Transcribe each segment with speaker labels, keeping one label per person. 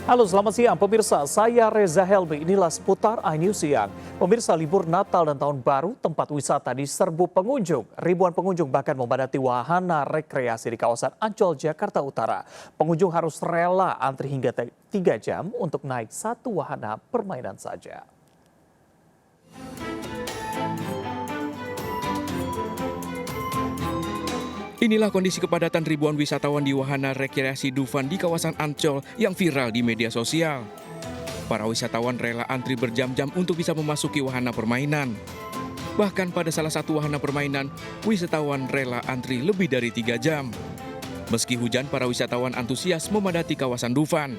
Speaker 1: Halo, selamat siang pemirsa. Saya Reza Helmi. Inilah seputar iNews Siang. Pemirsa, libur Natal dan Tahun Baru, tempat wisata diserbu pengunjung. Ribuan pengunjung bahkan memadati wahana rekreasi di kawasan Ancol, Jakarta Utara. Pengunjung harus rela antri hingga 3 jam untuk naik satu wahana permainan saja.
Speaker 2: Inilah kondisi kepadatan ribuan wisatawan di wahana rekreasi Dufan di kawasan Ancol yang viral di media sosial. Para wisatawan rela antri berjam-jam untuk bisa memasuki wahana permainan. Bahkan pada salah satu wahana permainan, wisatawan rela antri lebih dari 3 jam. Meski hujan, para wisatawan antusias memadati kawasan Dufan.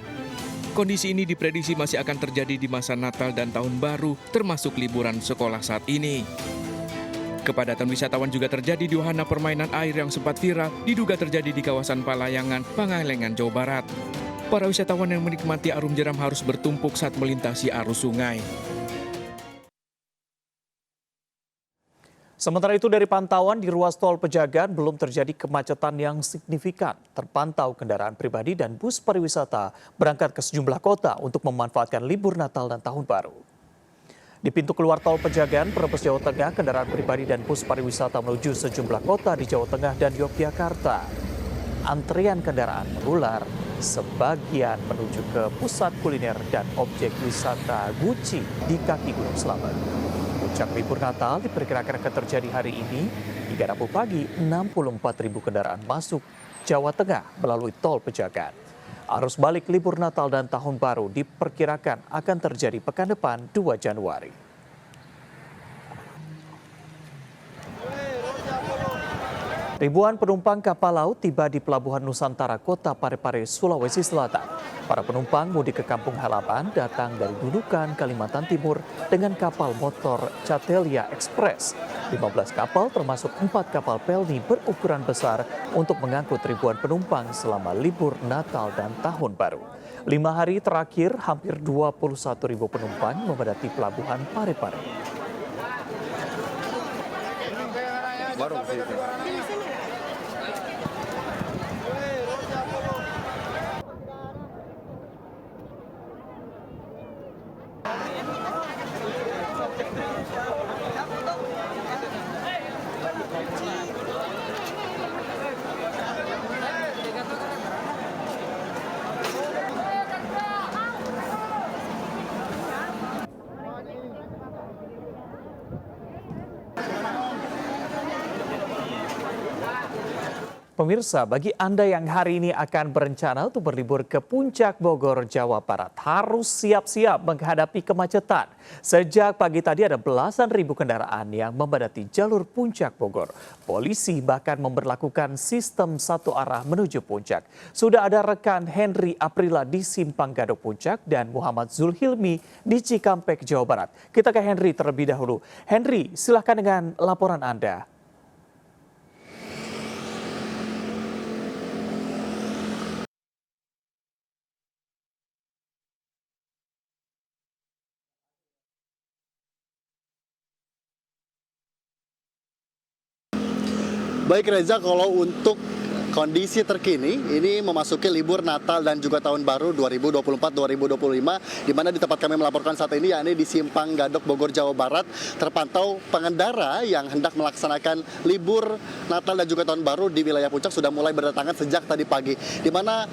Speaker 2: Kondisi ini diprediksi masih akan terjadi di masa Natal dan Tahun Baru, termasuk liburan sekolah saat ini. Kepadatan wisatawan juga terjadi di wahana permainan air yang sempat viral diduga terjadi di kawasan Palayangan, Pangalengan, Jawa Barat. Para wisatawan yang menikmati arum jeram harus bertumpuk saat melintasi arus sungai.
Speaker 1: Sementara itu dari pantauan di ruas tol Pejagan belum terjadi kemacetan yang signifikan. Terpantau kendaraan pribadi dan bus pariwisata berangkat ke sejumlah kota untuk memanfaatkan libur Natal dan Tahun Baru. Di pintu keluar tol Pejagan, Brebes, Jawa Tengah, kendaraan pribadi dan bus pariwisata menuju sejumlah kota di Jawa Tengah dan Yogyakarta. Antrian kendaraan mengular, sebagian menuju ke pusat kuliner dan objek wisata Guci di kaki Gunung Selamet. Puncak libur Natal diperkirakan akan terjadi hari ini. Hingga Rabu pagi, 64.000 kendaraan masuk Jawa Tengah melalui tol Pejagan. Arus balik libur Natal dan Tahun Baru diperkirakan akan terjadi pekan depan 2 Januari. Ribuan penumpang kapal laut tiba di Pelabuhan Nusantara, Kota Parepare, Sulawesi Selatan. Para penumpang mudik ke kampung halaman datang dari Nunukan, Kalimantan Timur dengan kapal motor Catelia Express. 15 kapal termasuk 4 kapal pelni berukuran besar untuk mengangkut ribuan penumpang selama libur Natal dan Tahun Baru. 5 hari terakhir, hampir 21.000 penumpang memadati Pelabuhan Parepare. Pemirsa, bagi Anda yang hari ini akan berencana untuk berlibur ke Puncak Bogor, Jawa Barat, harus siap-siap menghadapi kemacetan. Sejak pagi tadi ada belasan ribu kendaraan yang memadati jalur Puncak Bogor. Polisi bahkan memberlakukan sistem satu arah menuju Puncak. Sudah ada rekan Henry Aprila di Simpang Gadok Puncak dan Muhammad Zulhilmi di Cikampek, Jawa Barat. Kita ke Henry terlebih dahulu. Henry, silahkan dengan laporan Anda.
Speaker 3: Baik Reza, kalau untuk kondisi terkini ini memasuki libur Natal dan juga Tahun Baru 2024-2025 di mana di tempat kami melaporkan saat ini yakni di Simpang Gadok Bogor, Jawa Barat terpantau pengendara yang hendak melaksanakan libur Natal dan juga Tahun Baru di wilayah Puncak sudah mulai berdatangan sejak tadi pagi, di mana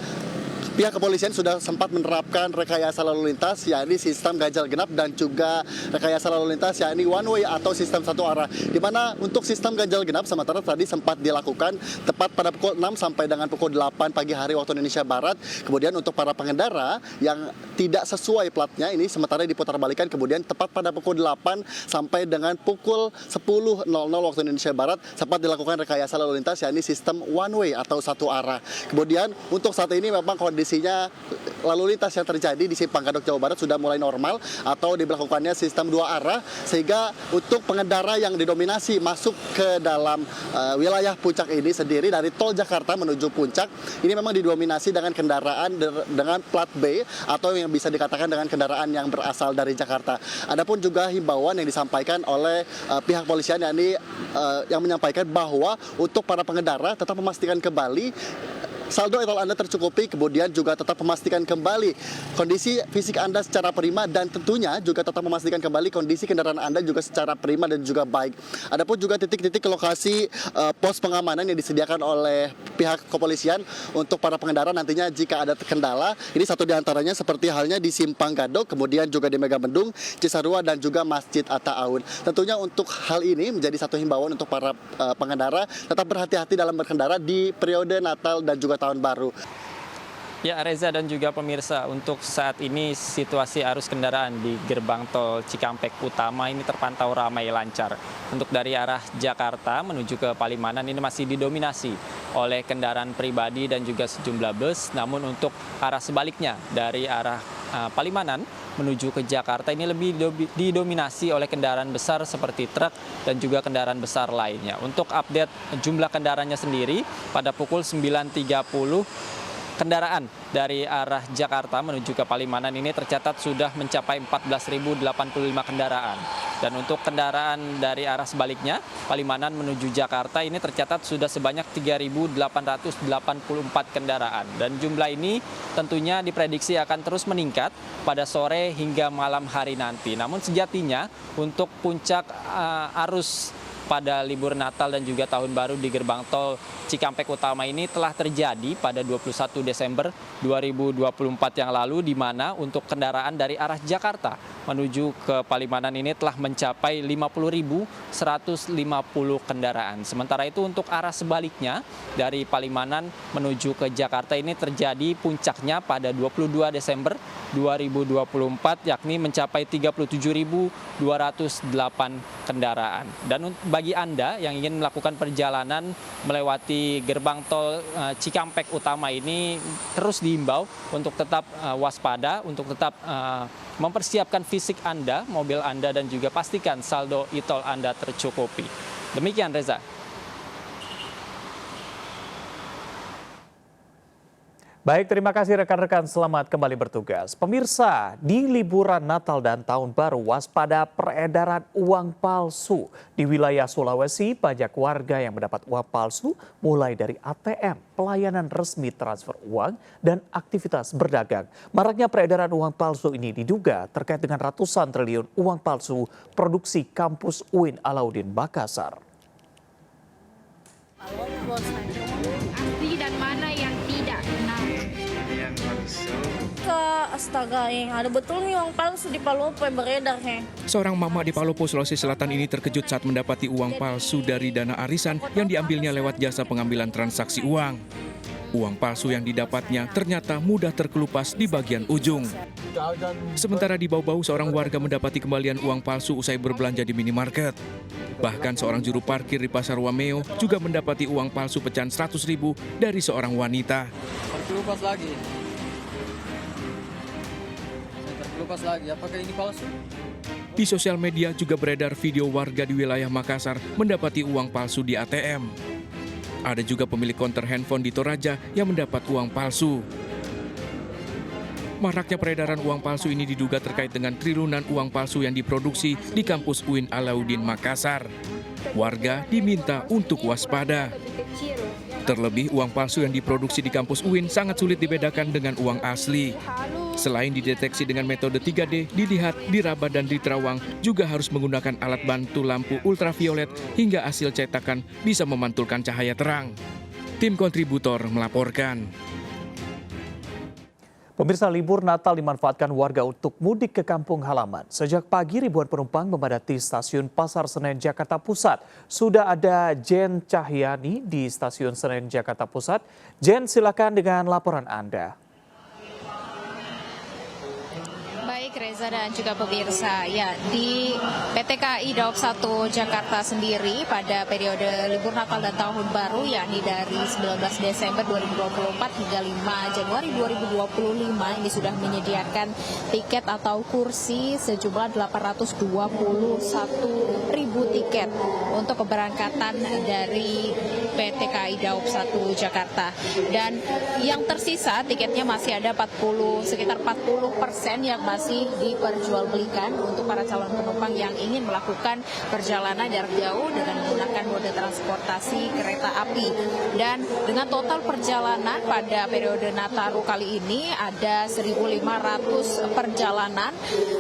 Speaker 3: pihak kepolisian sudah sempat menerapkan rekayasa lalu lintas yakni sistem ganjil genap dan juga rekayasa lalu lintas yakni one way atau sistem satu arah. Di mana untuk sistem ganjil genap sementara tadi sempat dilakukan tepat pada pukul 6 sampai dengan pukul 8 pagi hari waktu Indonesia Barat. Kemudian untuk para pengendara yang tidak sesuai platnya ini sementara diputar-balikan kemudian tepat pada pukul 8 sampai dengan pukul 10.00 waktu Indonesia Barat sempat dilakukan rekayasa lalu lintas yakni sistem one way atau satu arah. Kemudian untuk saat ini memang kondisinya lalu lintas yang terjadi di Simpang Gadok Jawa Barat sudah mulai normal atau diberlakukannya sistem dua arah sehingga untuk pengendara yang didominasi masuk ke dalam wilayah Puncak ini sendiri dari tol Jakarta menuju Puncak ini memang didominasi dengan kendaraan dengan plat B atau yang bisa dikatakan dengan kendaraan yang berasal dari Jakarta. Adapun juga himbauan yang disampaikan oleh pihak polisian yakni yang menyampaikan bahwa untuk para pengendara tetap memastikan kembali saldo e-tol Anda tercukupi, kemudian juga tetap memastikan kembali kondisi fisik Anda secara prima, dan tentunya juga tetap memastikan kembali kondisi kendaraan Anda juga secara prima dan juga baik. Adapun juga titik-titik lokasi pos pengamanan yang disediakan oleh pihak kepolisian untuk para pengendara nantinya jika ada kendala. Ini satu di antaranya seperti halnya di Simpang Gadok, kemudian juga di Megamendung, Cisarua, dan juga Masjid Atta Awun. Tentunya untuk hal ini menjadi satu himbauan untuk para pengendara tetap berhati-hati dalam berkendara di periode Natal dan juga Tahun Baru.
Speaker 4: Ya, Reza dan juga pemirsa, untuk saat ini situasi arus kendaraan di gerbang tol Cikampek Utama ini terpantau ramai lancar. Untuk dari arah Jakarta menuju ke Palimanan ini masih didominasi oleh kendaraan pribadi dan juga sejumlah bus. Namun untuk arah sebaliknya dari arah Palimanan menuju ke Jakarta ini lebih didominasi oleh kendaraan besar seperti truk dan juga kendaraan besar lainnya. Untuk update jumlah kendaraannya sendiri, pada pukul 9.30 kendaraan dari arah Jakarta menuju ke Palimanan ini tercatat sudah mencapai 14.085 kendaraan. Dan untuk kendaraan dari arah sebaliknya, Palimanan menuju Jakarta ini tercatat sudah sebanyak 3.884 kendaraan. Dan jumlah ini tentunya diprediksi akan terus meningkat pada sore hingga malam hari nanti. Namun sejatinya untuk puncak arus pada libur Natal dan juga Tahun Baru di gerbang tol Cikampek Utama ini telah terjadi pada 21 Desember 2024 yang lalu, di mana untuk kendaraan dari arah Jakarta menuju ke Palimanan ini telah mencapai 50.150 kendaraan. Sementara itu untuk arah sebaliknya dari Palimanan menuju ke Jakarta ini terjadi puncaknya pada 22 Desember 2024 yakni mencapai 37.208 kendaraan. Dan bagi Anda yang ingin melakukan perjalanan melewati gerbang tol Cikampek Utama ini terus diimbau untuk tetap waspada, untuk tetap mempersiapkan fisik Anda, mobil Anda, dan juga pastikan saldo e-tol Anda tercukupi. Demikian, Reza.
Speaker 1: Baik, terima kasih rekan-rekan, selamat kembali bertugas. Pemirsa, di liburan Natal dan Tahun Baru, waspada peredaran uang palsu. Di wilayah Sulawesi, banyak warga yang mendapat uang palsu mulai dari ATM, pelayanan resmi transfer uang, dan aktivitas berdagang. Maraknya peredaran uang palsu ini diduga terkait dengan ratusan triliun uang palsu produksi kampus UIN Alauddin Makassar.
Speaker 5: Asli dan mana yang tidak?
Speaker 6: Yang palsu.
Speaker 5: Astaga, yang ada betul nih uang palsu di Palopo yang beredar.
Speaker 2: Seorang mama di Palopo, Sulawesi Selatan ini terkejut saat mendapati uang palsu dari dana arisan yang diambilnya lewat jasa pengambilan transaksi uang. Uang palsu yang didapatnya ternyata mudah terkelupas di bagian ujung. Sementara di Bau-Bau, seorang warga mendapati kembalian uang palsu usai berbelanja di minimarket. Bahkan seorang juru parkir di Pasar Wameo juga mendapati uang palsu pecahan 100.000 dari seorang wanita.
Speaker 7: Terkelupas lagi. Terkelupas lagi. Apakah ini palsu?
Speaker 2: Di sosial media juga beredar video warga di wilayah Makassar mendapati uang palsu di ATM. Ada juga pemilik konter handphone di Toraja yang mendapat uang palsu. Maraknya peredaran uang palsu ini diduga terkait dengan triliunan uang palsu yang diproduksi di kampus UIN Alauddin Makassar. Warga diminta untuk waspada. Terlebih, uang palsu yang diproduksi di kampus UIN sangat sulit dibedakan dengan uang asli. Selain dideteksi dengan metode 3D, dilihat, diraba, dan diterawang, juga harus menggunakan alat bantu lampu ultraviolet hingga hasil cetakan bisa memantulkan cahaya terang. Tim kontributor melaporkan.
Speaker 1: Pemirsa, libur Natal dimanfaatkan warga untuk mudik ke kampung halaman. Sejak pagi ribuan penumpang memadati stasiun Pasar Senen Jakarta Pusat. Sudah ada Jen Cahyani di stasiun Senen Jakarta Pusat. Jen, silakan dengan laporan Anda.
Speaker 8: Baik, Reza dan juga pemirsa, ya di PT KAI Daob 1 Jakarta sendiri pada periode libur Natal dan Tahun Baru yakni dari 19 Desember 2024 hingga 5 Januari 2025 ini sudah menyediakan tiket atau kursi sejumlah 821.000 tiket untuk keberangkatan dari PT KAI Daob 1 Jakarta. Dan yang tersisa tiketnya masih ada sekitar 40% yang masih diperjualbelikan untuk para calon penumpang yang ingin melakukan perjalanan jarak jauh dengan menggunakan moda transportasi kereta api. Dan dengan total perjalanan pada periode Nataru kali ini ada 1.500 perjalanan,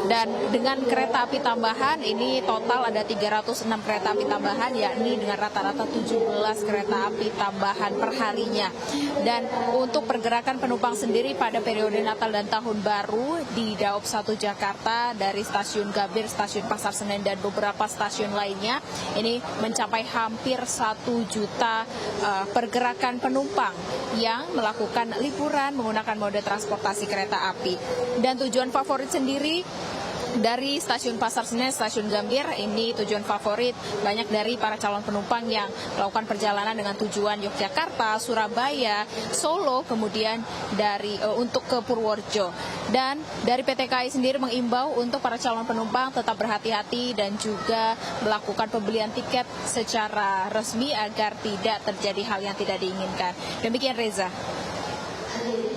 Speaker 8: dan dengan kereta api tambahan ini total ada 306 kereta api tambahan, yakni dengan rata-rata 17 kereta api tambahan per harinya. Dan untuk pergerakan penumpang sendiri pada periode Natal dan Tahun Baru di Daop 1 Jakarta dari stasiun Gambir, stasiun Pasar Senen dan beberapa stasiun lainnya ini mencapai hampir 1 juta pergerakan penumpang yang melakukan liburan menggunakan moda transportasi kereta api. Dan tujuan favorit sendiri dari stasiun Pasar Senen, stasiun Gambir, ini tujuan favorit banyak dari para calon penumpang yang melakukan perjalanan dengan tujuan Yogyakarta, Surabaya, Solo, kemudian untuk ke Purworejo. Dan dari PT KAI sendiri mengimbau untuk para calon penumpang tetap berhati-hati dan juga melakukan pembelian tiket secara resmi agar tidak terjadi hal yang tidak diinginkan. Demikian Reza.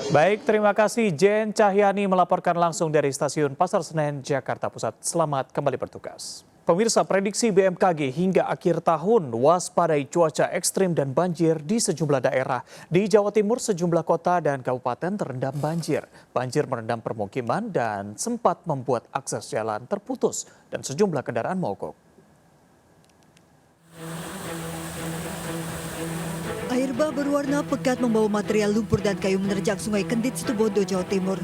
Speaker 1: Baik, terima kasih Jen Cahyani melaporkan langsung dari Stasiun Pasar Senen, Jakarta Pusat. Selamat kembali bertugas. Pemirsa, prediksi BMKG hingga akhir tahun waspadai cuaca ekstrim dan banjir di sejumlah daerah. Di Jawa Timur, sejumlah kota dan kabupaten terendam banjir. Banjir merendam permukiman dan sempat membuat akses jalan terputus dan sejumlah kendaraan mogok.
Speaker 9: Air bah berwarna pekat membawa material lumpur dan kayu menerjang Sungai Kendit, Situbondo, Jawa Timur.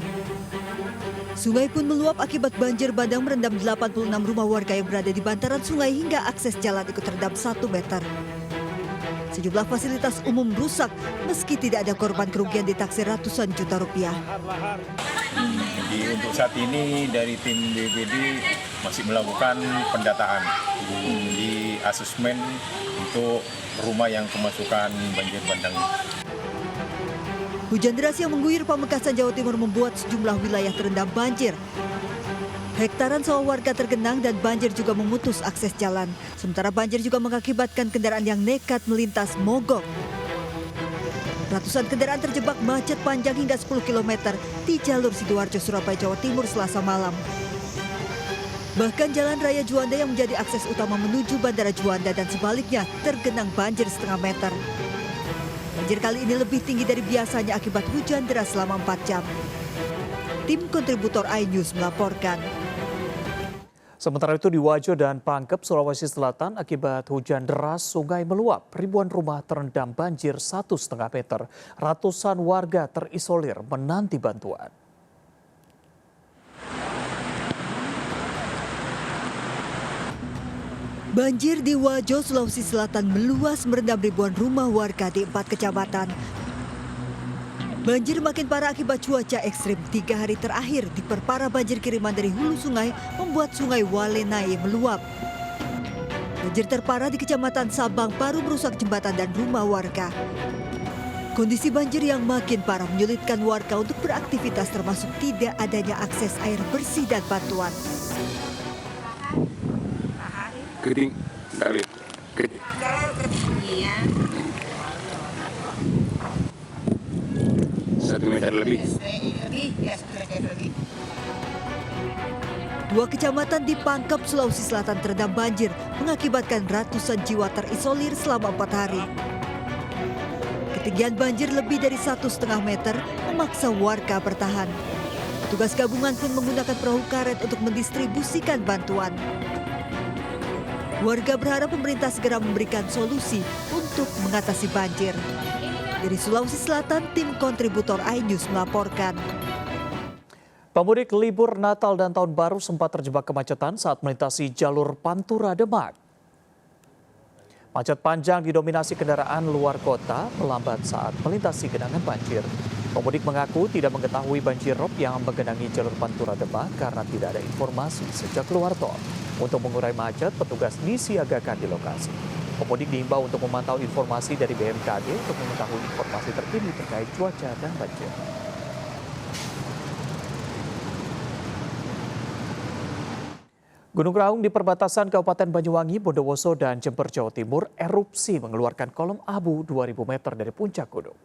Speaker 9: Sungai pun meluap akibat banjir bandang merendam 86 rumah warga yang berada di bantaran sungai hingga akses jalan ikut terendam 1 meter. Sejumlah fasilitas umum rusak meski tidak ada korban, kerugian ditaksir ratusan juta rupiah.
Speaker 10: Jadi untuk saat ini dari tim BPBD masih melakukan pendataan di asesmen untuk rumah yang kemasukan banjir bandang.
Speaker 9: Hujan deras yang mengguyur Pamekasan, Jawa Timur membuat sejumlah wilayah terendam banjir. Hektaran sawah warga tergenang dan banjir juga memutus akses jalan. Sementara banjir juga mengakibatkan kendaraan yang nekat melintas mogok. Ratusan kendaraan terjebak macet panjang hingga 10 km di jalur Sidoarjo, Surabaya, Jawa Timur Selasa malam. Bahkan Jalan Raya Juanda yang menjadi akses utama menuju Bandara Juanda dan sebaliknya tergenang banjir setengah meter. Banjir kali ini lebih tinggi dari biasanya akibat hujan deras selama 4 jam. Tim kontributor iNews melaporkan.
Speaker 1: Sementara itu di Wajo dan Pangkep, Sulawesi Selatan, akibat hujan deras sungai meluap. Ribuan rumah terendam banjir 1,5 meter. Ratusan warga terisolir menanti bantuan.
Speaker 9: Banjir di Wajo, Sulawesi Selatan meluas merendam ribuan rumah warga di 4 kecamatan. Banjir makin parah akibat cuaca ekstrim. 3 hari terakhir diperparah banjir kiriman dari hulu sungai membuat sungai Walenai meluap. Banjir terparah di Kecamatan Sabang Paru merusak jembatan dan rumah warga. Kondisi banjir yang makin parah menyulitkan warga untuk beraktivitas termasuk tidak adanya akses air bersih dan bantuan.
Speaker 10: Kering, dari kering.
Speaker 11: Iya.
Speaker 10: 1 meter lebih.
Speaker 9: Dua kecamatan di Pangkep, Sulawesi Selatan terendam banjir mengakibatkan ratusan jiwa terisolir selama 4 hari. Ketinggian banjir lebih dari 1,5 meter memaksa warga bertahan. Petugas gabungan pun menggunakan perahu karet untuk mendistribusikan bantuan. Warga berharap pemerintah segera memberikan solusi untuk mengatasi banjir. Dari Sulawesi Selatan, tim kontributor iNews melaporkan.
Speaker 1: Pemudik libur Natal dan Tahun Baru sempat terjebak kemacetan saat melintasi jalur Pantura Demak. Macet panjang didominasi kendaraan luar kota melambat saat melintasi genangan banjir. Pemudik mengaku tidak mengetahui banjir rob yang menggenangi jalur Pantura Demak karena tidak ada informasi sejak keluar tol. Untuk mengurai macet, petugas disiagakan di lokasi. Pemudik diimbau untuk memantau informasi dari BMKG untuk mengetahui informasi terkini terkait cuaca dan banjir. Gunung Raung di perbatasan Kabupaten Banyuwangi, Bondowoso, dan Jember, Jawa Timur erupsi mengeluarkan kolom abu 2.000 meter dari puncak gunung.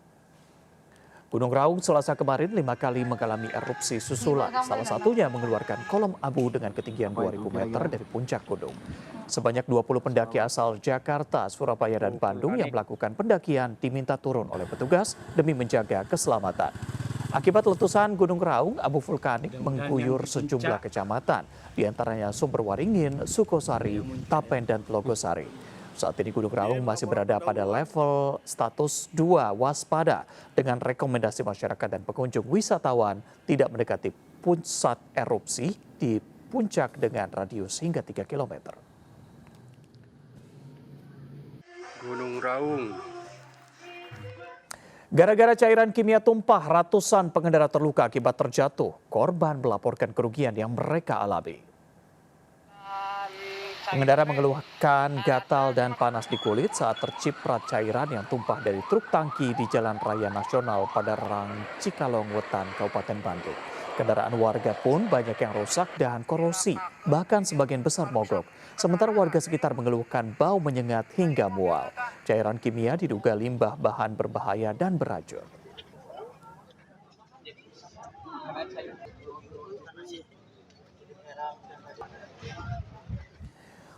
Speaker 1: Gunung Raung Selasa kemarin 5 kali mengalami erupsi susulan, salah satunya mengeluarkan kolom abu dengan ketinggian 2.000 meter dari puncak gunung. Sebanyak 20 pendaki asal Jakarta, Surabaya, dan Bandung yang melakukan pendakian diminta turun oleh petugas demi menjaga keselamatan. Akibat letusan Gunung Raung, abu vulkanik mengguyur sejumlah kecamatan, diantaranya Sumberwaringin, Sukosari, Tapen, dan Telogosari. Saat ini Gunung Raung masih berada pada level status 2 waspada dengan rekomendasi masyarakat dan pengunjung wisatawan tidak mendekati pusat erupsi di puncak dengan radius hingga 3 km.
Speaker 6: Gunung Raung.
Speaker 1: Gara-gara cairan kimia tumpah, ratusan pengendara terluka akibat terjatuh. Korban melaporkan kerugian yang mereka alami. Pengendara mengeluhkan gatal dan panas di kulit saat terciprat cairan yang tumpah dari truk tangki di Jalan Raya Nasional Padarang, Cikalong Wetan, Kabupaten Bandung. Kendaraan warga pun banyak yang rusak dan korosi, bahkan sebagian besar mogok. Sementara warga sekitar mengeluhkan bau menyengat hingga mual. Cairan kimia diduga limbah bahan berbahaya dan beracun.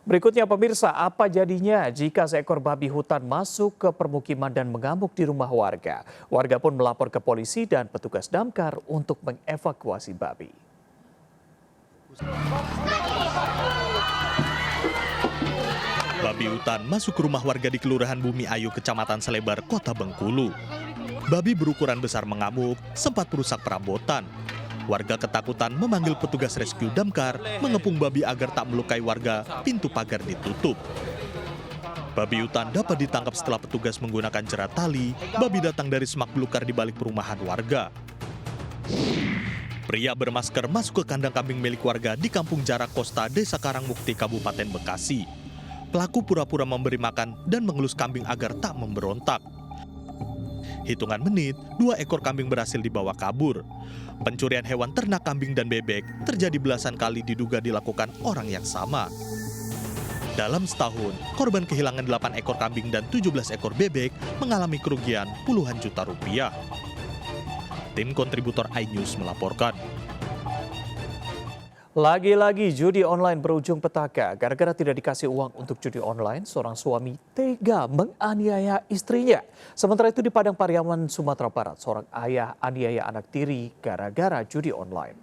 Speaker 1: Berikutnya pemirsa, apa jadinya jika seekor babi hutan masuk ke permukiman dan mengamuk di rumah warga? Warga pun melapor ke polisi dan petugas damkar untuk mengevakuasi babi.
Speaker 11: Babi hutan masuk ke rumah warga di Kelurahan Bumi Ayu, Kecamatan Selebar, Kota Bengkulu. Babi berukuran besar mengamuk, sempat merusak perabotan. Warga ketakutan memanggil petugas rescue damkar, mengepung babi agar tak melukai warga, pintu pagar ditutup. Babi hutan dapat ditangkap setelah petugas menggunakan jerat tali. Babi datang dari semak belukar di balik perumahan warga. Pria bermasker masuk ke kandang kambing milik warga di Kampung Jarak Kosta, Desa Karangmukti, Kabupaten Bekasi. Pelaku pura-pura memberi makan dan mengelus kambing agar tak memberontak. Hitungan menit, 2 ekor kambing berhasil dibawa kabur. Pencurian hewan ternak kambing dan bebek terjadi belasan kali diduga dilakukan orang yang sama. Dalam setahun, korban kehilangan 8 ekor kambing dan 17 ekor bebek mengalami kerugian puluhan juta rupiah. Tim kontributor iNews melaporkan.
Speaker 1: Lagi-lagi judi online berujung petaka. Gara-gara tidak dikasih uang untuk judi online, seorang suami tega menganiaya istrinya. Sementara itu di Padang Pariaman, Sumatera Barat, seorang ayah aniaya anak tiri gara-gara judi online.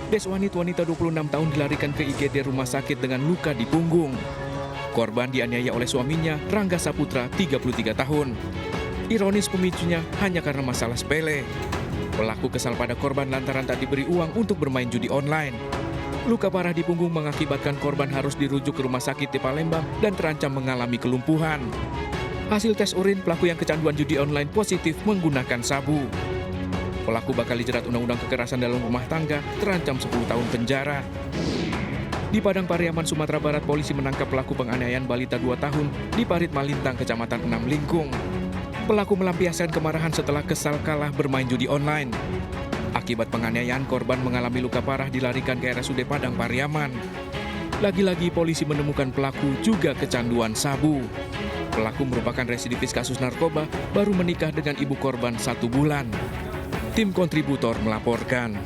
Speaker 2: Deswanit wanita 26 tahun dilarikan ke IGD rumah sakit dengan luka di punggung. Korban dianiaya oleh suaminya, Rangga Saputra, 33 tahun. Ironis pemicunya hanya karena masalah sepele. Pelaku kesal pada korban lantaran tak diberi uang untuk bermain judi online. Luka parah di punggung mengakibatkan korban harus dirujuk ke rumah sakit di Palembang dan terancam mengalami kelumpuhan. Hasil tes urin pelaku yang kecanduan judi online positif menggunakan sabu. Pelaku bakal dijerat Undang-Undang Kekerasan dalam Rumah Tangga, terancam 10 tahun penjara. Di Padang Pariaman, Sumatera Barat, polisi menangkap pelaku penganiayaan balita 2 tahun di Parit Malintang, Kecamatan 6 Lingkung. Pelaku melampiaskan kemarahan setelah kesal kalah bermain judi online. Akibat penganiayaan, korban mengalami luka parah dilarikan ke RSUD Padang Pariaman. Lagi-lagi polisi menemukan pelaku juga kecanduan sabu. Pelaku merupakan residivis kasus narkoba, baru menikah dengan ibu korban 1 bulan. Tim kontributor melaporkan.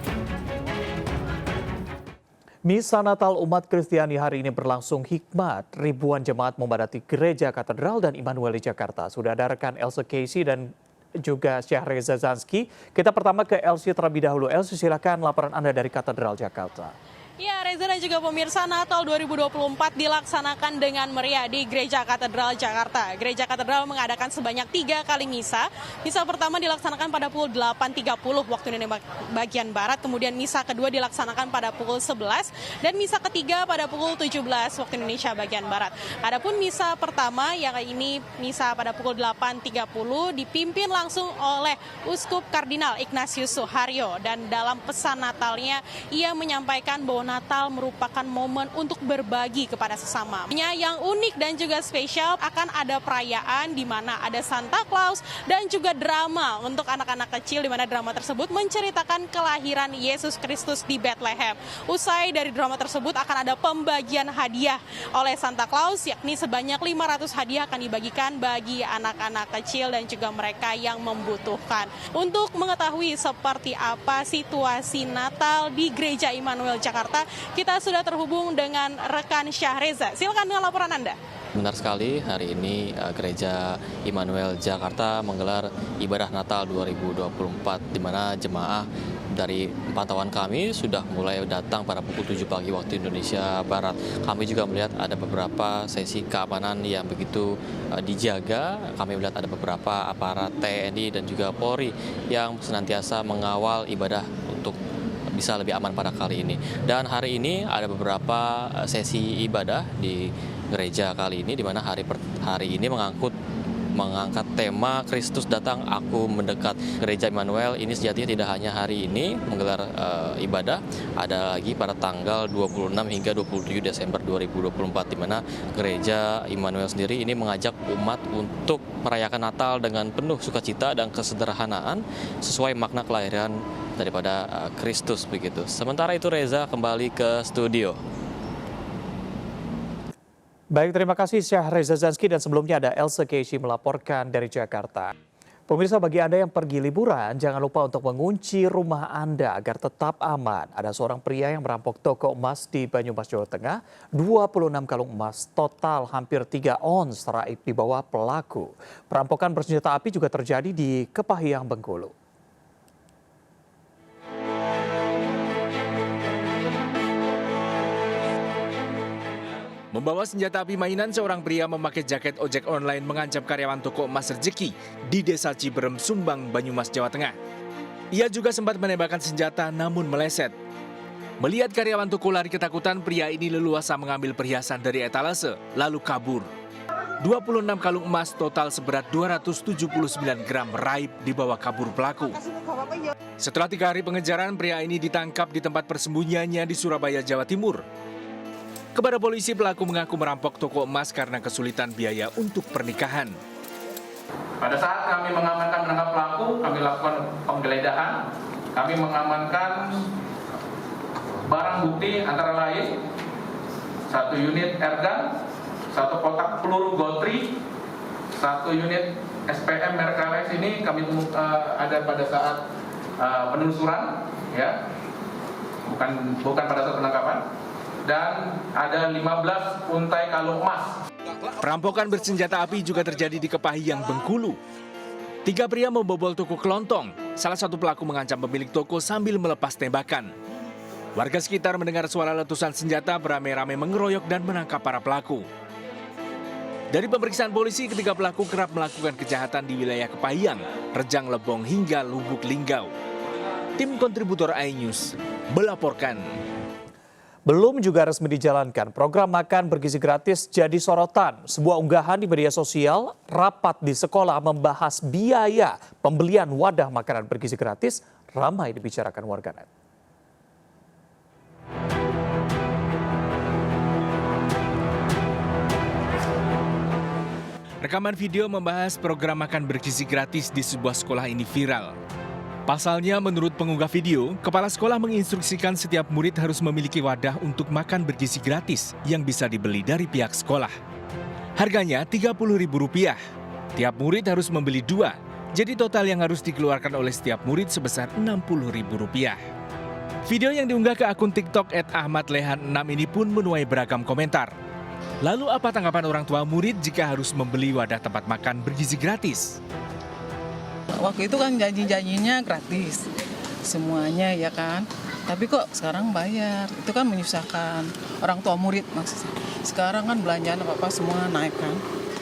Speaker 1: Misa Natal umat Kristiani hari ini berlangsung hikmat. Ribuan jemaat memadati Gereja Katedral dan Immanuel di Jakarta. Sudah ada rekan Elsa Casey dan juga Syahreza Zanski. Kita pertama ke Elsie terlebih dahulu. Elsie, silakan laporan Anda dari Katedral Jakarta.
Speaker 12: Ya, Reza dan juga pemirsa, Natal 2024 dilaksanakan dengan meriah di Gereja Katedral Jakarta. Gereja Katedral mengadakan sebanyak 3 kali misa. Misa pertama dilaksanakan pada pukul 8.30 waktu Indonesia bagian Barat, kemudian misa kedua dilaksanakan pada pukul 11, dan misa ketiga pada pukul 17 waktu Indonesia bagian Barat. Adapun misa pertama, yang ini misa pada pukul 8.30, dipimpin langsung oleh Uskup Kardinal Ignatius Suharyo, dan dalam pesan Natalnya ia menyampaikan bahwa Natal Natal merupakan momen untuk berbagi kepada sesama. Yang unik dan juga spesial akan ada perayaan di mana ada Santa Claus dan juga drama untuk anak-anak kecil, di mana drama tersebut menceritakan kelahiran Yesus Kristus di Bethlehem. Usai dari drama tersebut akan ada pembagian hadiah oleh Santa Claus, yakni sebanyak 500 hadiah akan dibagikan bagi anak-anak kecil dan juga mereka yang membutuhkan. Untuk mengetahui seperti apa situasi Natal di Gereja Immanuel Jakarta, kita sudah terhubung dengan rekan Syahreza. Silakan dengan laporan Anda.
Speaker 13: Benar sekali, hari ini Gereja Immanuel Jakarta menggelar ibadah Natal 2024, di mana jemaah dari pantauan kami sudah mulai datang pada pukul 7 pagi waktu Indonesia Barat. Kami juga melihat ada beberapa sesi keamanan yang begitu dijaga. Kami melihat ada beberapa aparat TNI dan juga Polri yang senantiasa mengawal ibadah untuk bisa lebih aman pada kali ini. Dan hari ini ada beberapa sesi ibadah di gereja kali ini, di mana hari ini mengangkat tema Kristus datang, aku mendekat. Gereja Immanuel ini sejatinya tidak hanya hari ini menggelar ibadah, ada lagi pada tanggal 26 hingga 27 Desember 2024, di mana Gereja Immanuel sendiri ini mengajak umat untuk merayakan Natal dengan penuh sukacita dan kesederhanaan sesuai makna kelahiran daripada Kristus begitu. Sementara itu Reza kembali ke studio.
Speaker 1: Baik, terima kasih Syahreza Zanski, dan sebelumnya ada Elsa Keshi melaporkan dari Jakarta. Pemirsa, bagi Anda yang pergi liburan, jangan lupa untuk mengunci rumah Anda agar tetap aman. Ada seorang pria yang merampok toko emas di Banyumas, Jawa Tengah. 26 kalung emas total hampir 3 ons raib dibawa pelaku. Perampokan bersenjata api juga terjadi di Kepahyang, Bengkulu.
Speaker 2: Membawa senjata api mainan, seorang pria memakai jaket ojek online mengancam karyawan toko emas Rezeki di Desa Ciberem, Sumbang, Banyumas, Jawa Tengah. Ia juga sempat menembakkan senjata namun meleset. Melihat karyawan toko lari ketakutan, pria ini leluasa mengambil perhiasan dari etalase lalu kabur. 26 kalung emas total seberat 279 gram raib dibawa kabur pelaku. Setelah 3 hari pengejaran, pria ini ditangkap di tempat persembunyiannya di Surabaya, Jawa Timur. Kepada polisi, pelaku mengaku merampok toko emas karena kesulitan biaya untuk pernikahan.
Speaker 14: Pada saat kami menangkap pelaku, kami lakukan penggeledahan. Kami mengamankan barang bukti antara lain 1 unit airgun, 1 kotak peluru Gotri, 1 unit SPM merek KWS. Ini kami ada pada saat penelusuran, ya, bukan pada saat penangkapan. Dan ada 15 untai kalung emas.
Speaker 2: Perampokan bersenjata api juga terjadi di Kepahyang, Bengkulu. 3 pria membobol toko kelontong. Salah satu pelaku mengancam pemilik toko sambil melepas tembakan. Warga sekitar mendengar suara letusan senjata, beramai-ramai mengeroyok dan menangkap para pelaku. Dari pemeriksaan polisi, ketiga pelaku kerap melakukan kejahatan di wilayah Kepahyang, Rejang Lebong hingga Lubuk Linggau. Tim kontributor iNews melaporkan.
Speaker 1: Belum juga resmi dijalankan, program makan bergizi gratis jadi sorotan. Sebuah unggahan di media sosial, rapat di sekolah membahas biaya pembelian wadah makanan bergizi gratis ramai dibicarakan warganet.
Speaker 2: Rekaman video membahas program makan bergizi gratis di sebuah sekolah ini viral. Pasalnya, menurut pengunggah video, kepala sekolah menginstruksikan setiap murid harus memiliki wadah untuk makan bergizi gratis yang bisa dibeli dari pihak sekolah. Harganya Rp30.000. Tiap murid harus membeli 2, jadi total yang harus dikeluarkan oleh setiap murid sebesar Rp60.000. Video yang diunggah ke akun TikTok @ahmadlehan6 ini pun menuai beragam komentar. Lalu apa tanggapan orang tua murid jika harus membeli wadah tempat makan bergizi gratis?
Speaker 15: Waktu itu kan janji-janjinya gratis semuanya, ya kan, tapi kok sekarang bayar, itu kan menyusahkan orang tua murid maksudnya. Sekarang kan belanjaan apa-apa semua naik kan.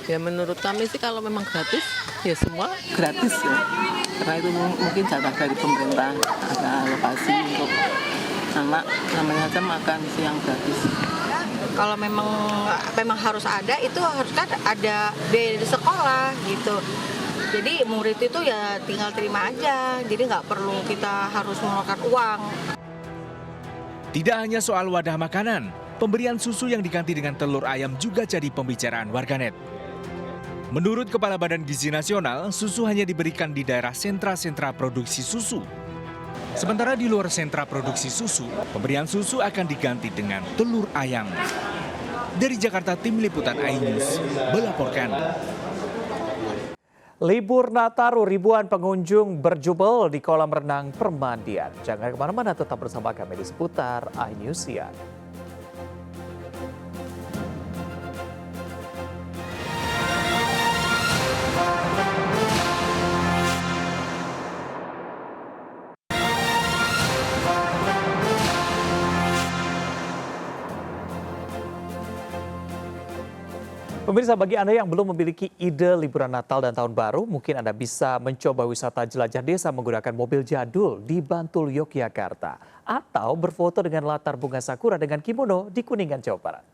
Speaker 16: Ya menurut kami sih kalau memang gratis, ya semua gratis ya. Karena itu mungkin jatah dari pemerintah, ada alokasi untuk namanya aja makan siang gratis.
Speaker 17: Kalau memang harus ada, itu harus kan ada biaya di sekolah gitu. Jadi murid itu ya tinggal terima aja, jadi nggak perlu kita harus mengeluarkan uang.
Speaker 2: Tidak hanya soal wadah makanan, pemberian susu yang diganti dengan telur ayam juga jadi pembicaraan warganet. Menurut Kepala Badan Gizi Nasional, susu hanya diberikan di daerah sentra-sentra produksi susu. Sementara di luar sentra produksi susu, pemberian susu akan diganti dengan telur ayam. Dari Jakarta, Tim Liputan iNews melaporkan.
Speaker 1: Libur Nataru, ribuan pengunjung berjubel di kolam renang Permandian. Jangan kemana-mana, tetap bersama kami di seputar iNews Siang. Pemirsa, bagi Anda yang belum memiliki ide liburan Natal dan Tahun Baru, mungkin Anda bisa mencoba wisata jelajah desa menggunakan mobil jadul di Bantul, Yogyakarta. Atau berfoto dengan latar bunga sakura dengan kimono di Kuningan, Jawa Barat.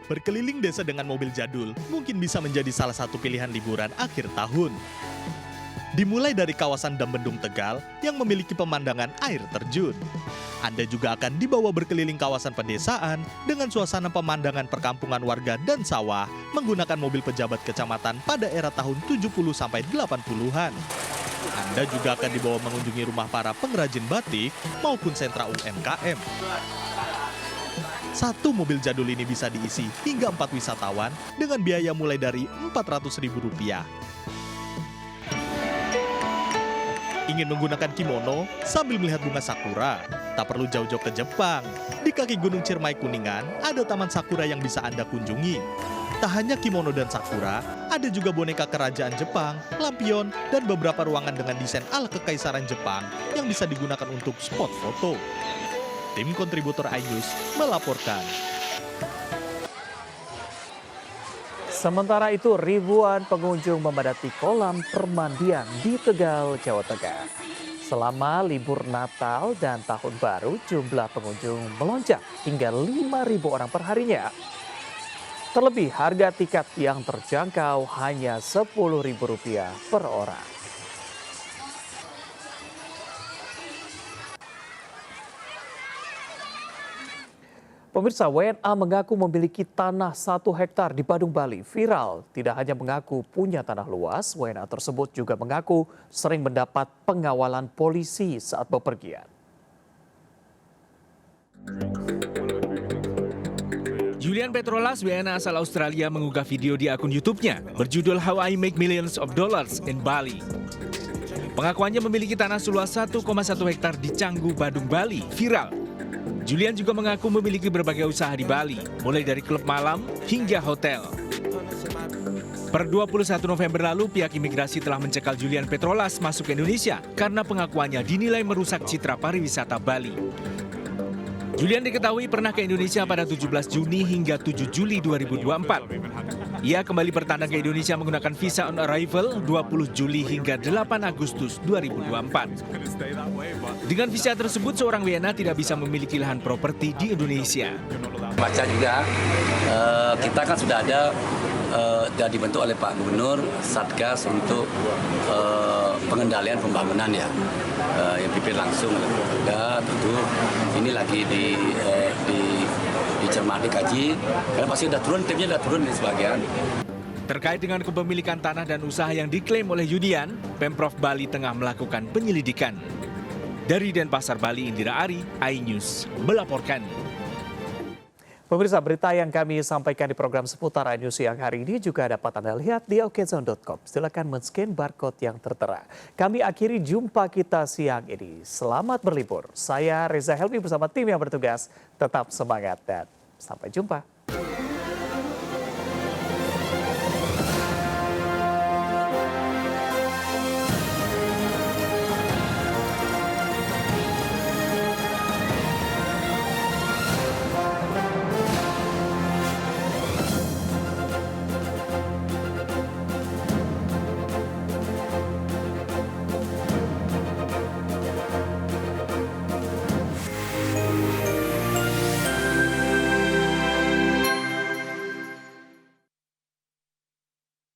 Speaker 11: Berkeliling desa dengan mobil jadul mungkin bisa menjadi salah satu pilihan liburan akhir tahun. Dimulai dari kawasan Dambendung Tegal yang memiliki pemandangan air terjun. Anda juga akan dibawa berkeliling kawasan pedesaan dengan suasana pemandangan perkampungan warga dan sawah menggunakan mobil pejabat kecamatan pada era tahun 70-80-an. Anda juga akan dibawa mengunjungi rumah para pengrajin batik maupun sentra UMKM. Satu mobil jadul ini bisa diisi hingga 4 wisatawan dengan biaya mulai dari Rp400.000. Ingin menggunakan kimono sambil melihat bunga sakura? Tak perlu jauh-jauh ke Jepang. Di kaki Gunung Ciremai Kuningan, ada taman sakura yang bisa Anda kunjungi. Tak hanya kimono dan sakura, ada juga boneka kerajaan Jepang, lampion, dan beberapa ruangan dengan desain ala kekaisaran Jepang yang bisa digunakan untuk spot foto. Tim kontributor iNews melaporkan.
Speaker 1: Sementara itu, ribuan pengunjung memadati kolam Permandian di Tegal, Jawa Tengah. Selama libur Natal dan Tahun Baru, jumlah pengunjung melonjak hingga 5.000 orang per harinya. Terlebih, harga tiket yang terjangkau hanya Rp10.000 per orang. Pemirsa, WNA mengaku memiliki tanah 1 hektar di Badung, Bali. Viral, tidak hanya mengaku punya tanah luas, WNA tersebut juga mengaku sering mendapat pengawalan polisi saat bepergian.
Speaker 2: Julian Petrolas, WNA asal Australia, mengunggah video di akun YouTube-nya berjudul How I Make Millions of Dollars in Bali. Pengakuannya memiliki tanah seluas 1,1 hektar di Canggu, Badung, Bali, viral. Julian juga mengaku memiliki berbagai usaha di Bali, mulai dari klub malam hingga hotel. Per 21 November lalu, pihak imigrasi telah mencekal Julian Petrolas masuk ke Indonesia karena pengakuannya dinilai merusak citra pariwisata Bali. Julian diketahui pernah ke Indonesia pada 17 Juni hingga 7 Juli 2024. Ia kembali bertandang ke Indonesia menggunakan visa on arrival 20 Juli hingga 8 Agustus 2024. Dengan visa tersebut, seorang WNA tidak bisa memiliki lahan properti di Indonesia.
Speaker 18: Baca juga, kita kan sudah ada sudah dibentuk oleh Pak Gubernur Satgas untuk pengendalian pembangunan ya, yang pimpin langsung juga tentu ini lagi dicermati kaji, karena pasti udah turun, timnya udah turun di sebagian.
Speaker 2: Terkait dengan kepemilikan tanah dan usaha yang diklaim oleh Julian, Pemprov Bali tengah melakukan penyelidikan. Dari Denpasar, Bali, Indira Ari, iNews melaporkan.
Speaker 1: Pemirsa, berita yang kami sampaikan di program seputar iNews siang hari ini juga dapat Anda lihat di okezone.com. Silakan men-scan barcode yang tertera. Kami akhiri jumpa kita siang ini. Selamat berlibur. Saya Reza Helmi bersama tim yang bertugas. Tetap semangat dan sampai jumpa.